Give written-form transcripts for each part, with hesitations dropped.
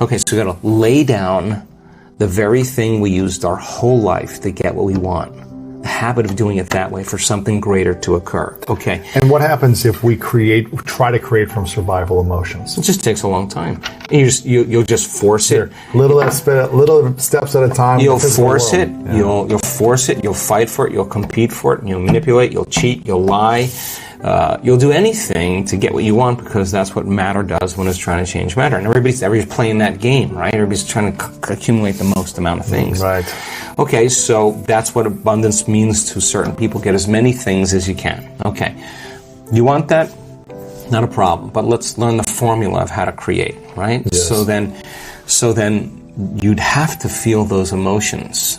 Okay, so we got to lay down the very thing we used our whole life to get what we want. The habit of doing it that way for something greater to occur. Okay. And what happens if we try to create from survival emotions? It just takes a long time. You'll just force it. Little steps at a time. You'll force it. Yeah. You'll force it. You'll fight for it. You'll compete for it. You'll manipulate. You'll cheat. You'll lie. You'll do anything to get what you want because that's what matter does when it's trying to change matter. And everybody's playing that game, right? Everybody's trying to accumulate the most amount of things. Right. Okay, so that's what abundance means to certain people. Get as many things as you can. Okay. You want that? Not a problem. But let's learn the formula of how to create, right? Yes. So then you'd have to feel those emotions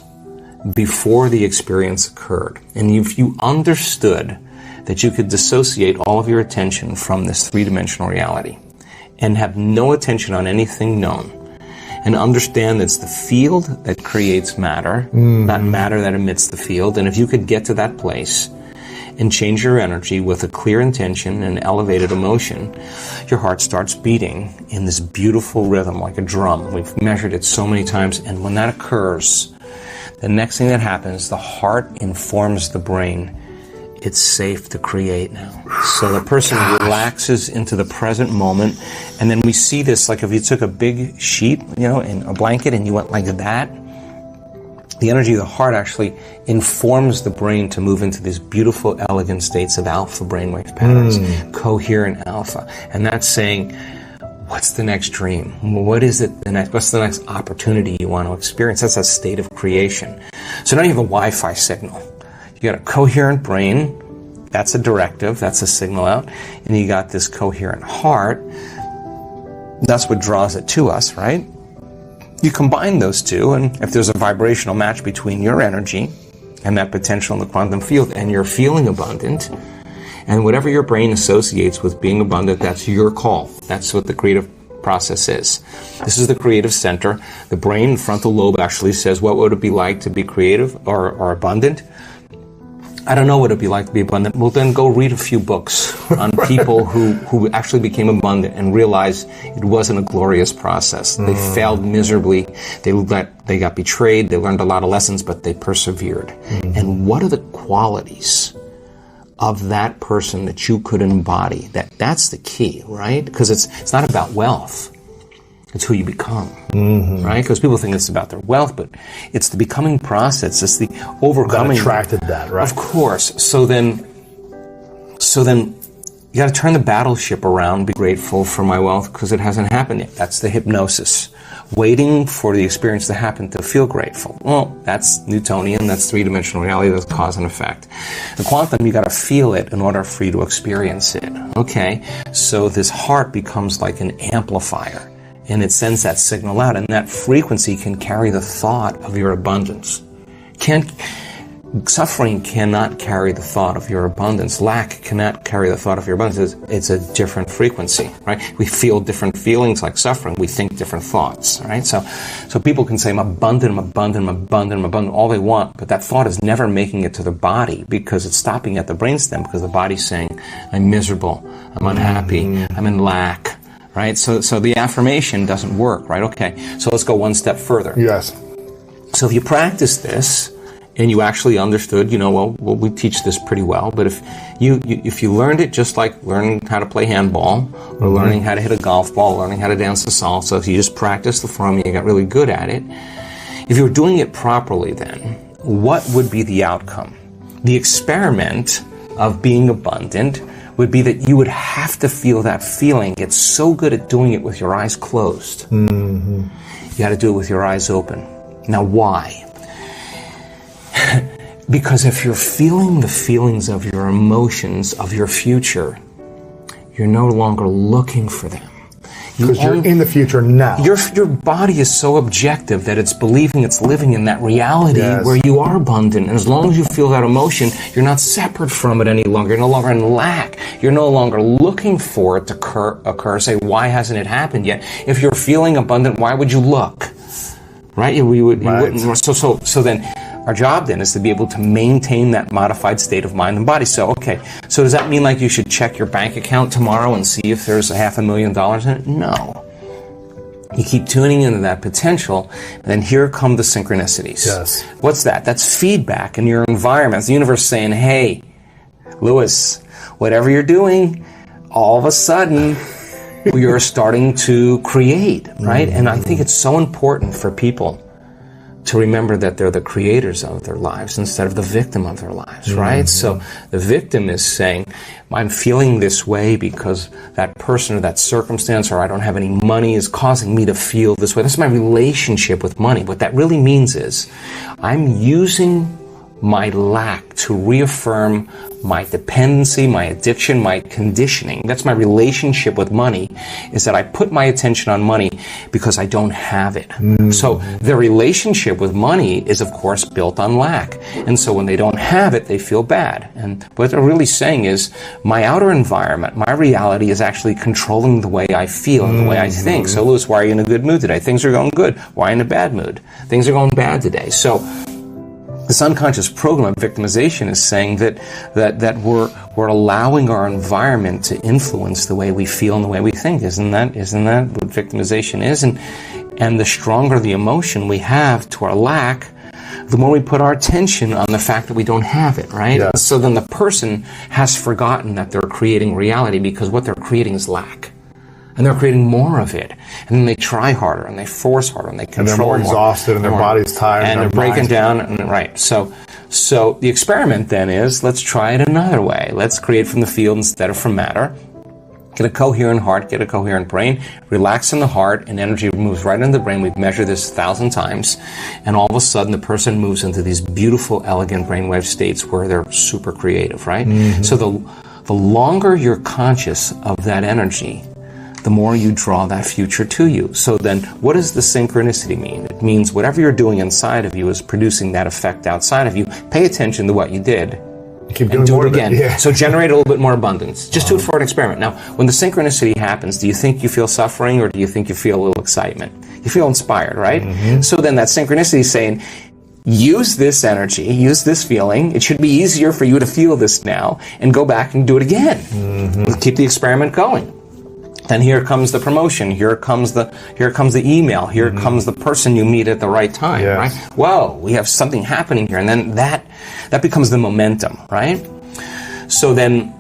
before the experience occurred. And if you understood that you could dissociate all of your attention from this three-dimensional reality and have no attention on anything known, and understand that it's the field that creates matter, not matter that emits the field. And if you could get to that place and change your energy with a clear intention and elevated emotion, your heart starts beating in this beautiful rhythm like a drum. We've measured it so many times. And when that occurs, the next thing that happens, the heart informs the brain, it's safe to create now. So the person relaxes into the present moment, and then we see this like if you took a big sheet, and a blanket, and you went like that, the energy of the heart actually informs the brain to move into these beautiful, elegant states of alpha brainwave patterns, coherent alpha. And that's saying, what's the next dream? What is it? What's the next opportunity you want to experience? That's a state of creation. So now you have a Wi-Fi signal. You got a coherent brain, that's a directive, that's a signal out, and you got this coherent heart, that's what draws it to us, right? You combine those two, and if there's a vibrational match between your energy and that potential in the quantum field, and you're feeling abundant, and whatever your brain associates with being abundant, that's your call. That's what the creative process is. This is the creative center. The brain, frontal lobe, actually says, what would it be like to be creative or abundant? I don't know what it'd be like to be abundant. Well, then go read a few books on people who actually became abundant and realized it wasn't a glorious process. They failed miserably. They got betrayed. They learned a lot of lessons, but they persevered. And what are the qualities of that person that you could embody? That's the key, right? Because it's not about wealth. It's who you become, right? Because people think it's about their wealth, but it's the becoming process. It's the overcoming. That attracted that, right? Of course. So then you got to turn the battleship around. Be grateful for my wealth because it hasn't happened yet. That's the hypnosis. Waiting for the experience to happen to feel grateful. Well, that's Newtonian. That's three-dimensional reality. That's cause and effect. The quantum, you got to feel it in order for you to experience it. Okay. So this heart becomes like an amplifier. And it sends that signal out, and that frequency can carry the thought of your abundance. Suffering cannot carry the thought of your abundance. Lack cannot carry the thought of your abundance. It's a different frequency, right? We feel different feelings like suffering. We think different thoughts, right? So people can say, I'm abundant, all they want, but that thought is never making it to the body because it's stopping at the brainstem because the body's saying, I'm miserable, I'm unhappy, I'm in lack. Right? So the affirmation doesn't work, right? Okay. So let's go one step further. Yes. So if you practice this and you actually understood, well, we teach this pretty well, but if you learned it just like learning how to play handball or learning how to hit a golf ball, learning how to dance the salsa, if you just practice the formula, you got really good at it. If you were doing it properly then, what would be the outcome? The experiment of being abundant would be that you would have to feel that feeling. Get so good at doing it with your eyes closed. You got to do it with your eyes open. Now, why? Because if you're feeling the feelings of your emotions, of your future, you're no longer looking for them. Because you're in the future now. Your body is so objective that it's believing it's living in that reality where you are abundant. And as long as you feel that emotion, you're not separate from it any longer. You're no longer in lack. You're no longer looking for it to occur. Say, why hasn't it happened yet? If you're feeling abundant, why would you look? Right? You wouldn't. So then our job then is to be able to maintain that modified state of mind and body. So does that mean like you should check your bank account tomorrow and see if there's $500,000 in it? No. You keep tuning into that potential, and then here come the synchronicities. Yes. What's that? That's feedback in your environment. It's the universe saying, hey, Lewis, whatever you're doing, all of a sudden, you're starting to create, right? And I think it's so important for people to remember that they're the creators of their lives instead of the victim of their lives, right? So the victim is saying, I'm feeling this way because that person or that circumstance or I don't have any money is causing me to feel this way. That's my relationship with money. What that really means is I'm using my lack to reaffirm my dependency, my addiction, my conditioning. That's my relationship with money, is that I put my attention on money because I don't have it. So their relationship with money is, of course, built on lack. And so when they don't have it, they feel bad. And what they're really saying is, my outer environment, my reality is actually controlling the way I feel and the way I think. So, Lewis, why are you in a good mood today? Things are going good. Why in a bad mood? Things are going bad today. So this unconscious program of victimization is saying that we're allowing our environment to influence the way we feel and the way we think. Isn't that what victimization is? And the stronger the emotion we have to our lack, the more we put our attention on the fact that we don't have it, right? Yes. So then the person has forgotten that they're creating reality because what they're creating is lack. And they're creating more of it. And then they try harder, and they force harder, and they control more. And they're more exhausted, and their body's tired. And they're breaking down, right. So the experiment then is, let's try it another way. Let's create from the field instead of from matter. Get a coherent heart, get a coherent brain, relax in the heart, and energy moves right into the brain. We've measured this 1,000 times. And all of a sudden, the person moves into these beautiful, elegant brainwave states where they're super creative, right? So the longer you're conscious of that energy, the more you draw that future to you. So then, what does the synchronicity mean? It means whatever you're doing inside of you is producing that effect outside of you. Pay attention to what you did. Keep and doing do more it again. Yeah. So generate a little bit more abundance. Just do it for an experiment. Now, when the synchronicity happens, do you think you feel suffering or do you think you feel a little excitement? You feel inspired, right? So then that synchronicity is saying, use this energy, use this feeling. It should be easier for you to feel this now, and go back and do it again. Keep the experiment going. Then here comes the promotion. Here comes the email. Here comes the person you meet at the right time. Yes. Right? Whoa, we have something happening here, and then that becomes the momentum, right? So then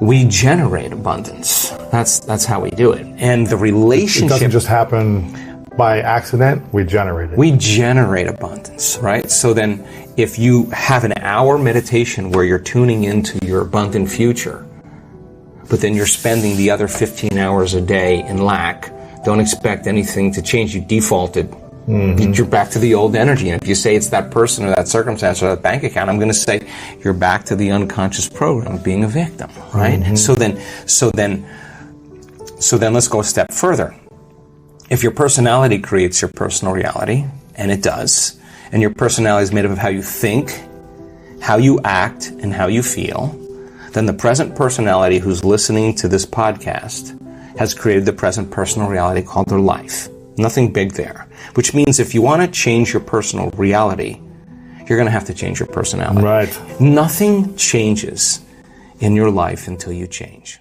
we generate abundance. That's how we do it. And the relationship, it doesn't just happen by accident. We generate it. We generate abundance, right? So then, if you have an hour meditation where you're tuning into your abundant future, but then you're spending the other 15 hours a day in lack, don't expect anything to change. You defaulted. You're back to the old energy. And if you say it's that person or that circumstance or that bank account, I'm going to say you're back to the unconscious program of being a victim, right? So then let's go a step further. If your personality creates your personal reality, and it does, and your personality is made up of how you think, how you act, and how you feel, then the present personality who's listening to this podcast has created the present personal reality called their life. Nothing big there. Which means if you want to change your personal reality, you're going to have to change your personality. Right. Nothing changes in your life until you change.